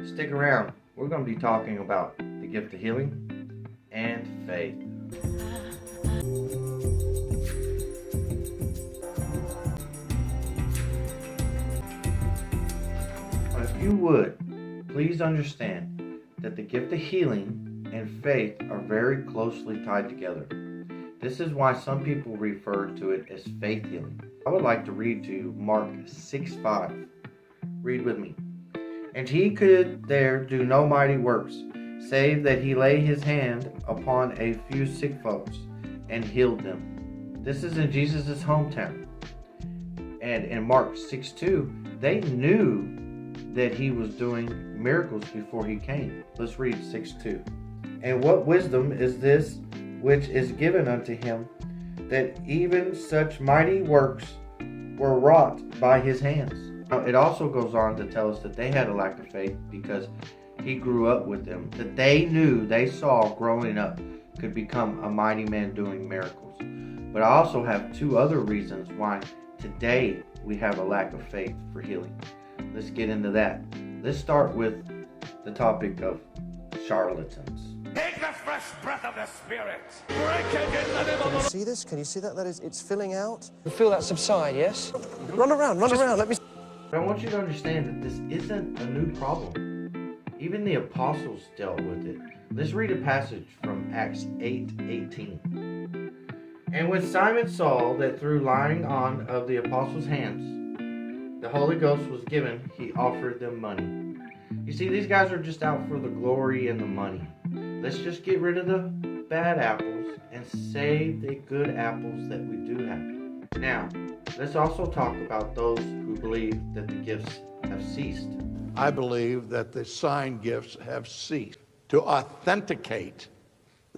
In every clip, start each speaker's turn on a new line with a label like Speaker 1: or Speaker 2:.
Speaker 1: Stick around. We're going to be talking about the gift of healing and faith. If you would, please understand that the gift of healing and faith are very closely tied together. This is why some people refer to it as faith healing. I would like to read to you Mark 6:5. Read with me. And he could there do no mighty works, save that he laid his hand upon a few sick folks and healed them. This is in Jesus' hometown. And in Mark 6:2, they knew that he was doing miracles before he came. Let's read 6:2. And what wisdom is this which is given unto him, that even such mighty works were wrought by his hands? Now, it also goes on to tell us that they had a lack of faith because he grew up with them, that they saw growing up could become a mighty man doing miracles. But I also have two other reasons why today we have a lack of faith for healing. Let's get into that. Let's start with the topic of charlatans.
Speaker 2: Take the fresh breath of the Spirit. Break it in the name of the Lord.
Speaker 3: See this? Can you see that? That is, it's filling out.
Speaker 4: You feel that subside, yes?
Speaker 3: Run around, let me...
Speaker 1: But I want you to understand that this isn't a new problem. Even the apostles dealt with it. Let's read a passage from Acts 8:18. And when Simon saw that through laying on of the apostles' hands, the Holy Ghost was given, he offered them money. You see, these guys are just out for the glory and the money. Let's just get rid of the bad apples and save the good apples that we do have. Now, let's also talk about those who believe that the gifts have ceased.
Speaker 5: I believe that the sign gifts have ceased to authenticate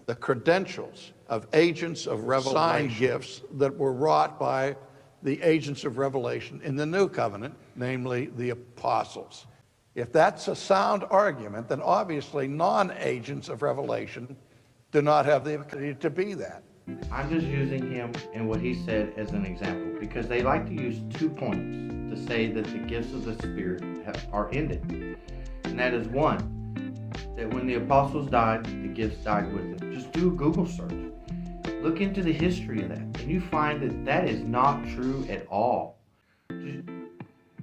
Speaker 5: the credentials of agents of revelation. Sign gifts that were wrought by the agents of revelation in the new covenant, namely the apostles. If that's a sound argument, then obviously non-agents of revelation do not have the ability to be that.
Speaker 1: I'm just using him and what he said as an example because they like to use 2 points to say that the gifts of the Spirit are ended. And that is one, that when the apostles died, the gifts died with them. Just do a Google search. Look into the history of that, and you find that that is not true at all.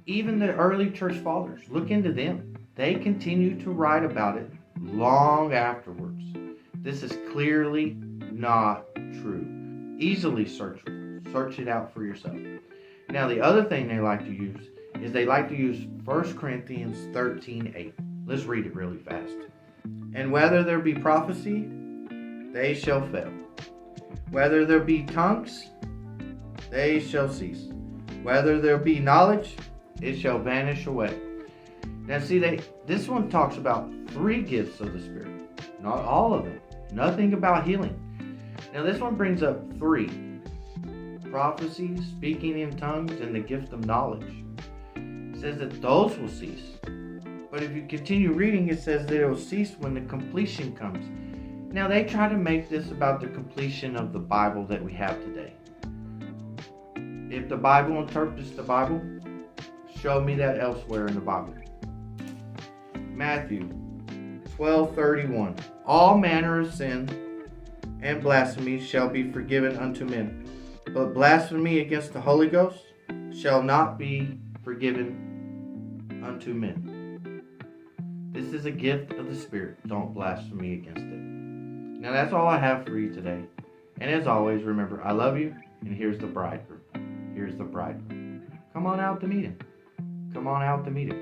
Speaker 1: Even the early church fathers, look into them. They continue to write about it long afterwards. This is clearly not true. Easily search it out for yourself. Now, the other thing they like to use is they like to use 1 Corinthians 13:8. Let's read it really fast. And whether there be prophecy, they shall fail. Whether there be tongues, they shall cease. Whether there be knowledge, it shall vanish away. Now see, this one talks about 3 gifts of the Spirit, not all of them. Nothing about healing. Now this one brings up 3. Prophecy, speaking in tongues, and the gift of knowledge. It says that those will cease. But if you continue reading, it says that it will cease when the completion comes. Now they try to make this about the completion of the Bible that we have today. If the Bible interprets the Bible, show me that elsewhere in the Bible. Matthew 12:31. All manner of sin and blasphemy shall be forgiven unto men, but blasphemy against the Holy Ghost shall not be forgiven unto men. This is a gift of the Spirit. Don't blaspheme against it. Now that's all I have for you today. And as always, remember, I love you, and here's the bridegroom. Here's the bridegroom. Come on out to meet him. Come on out to meet him.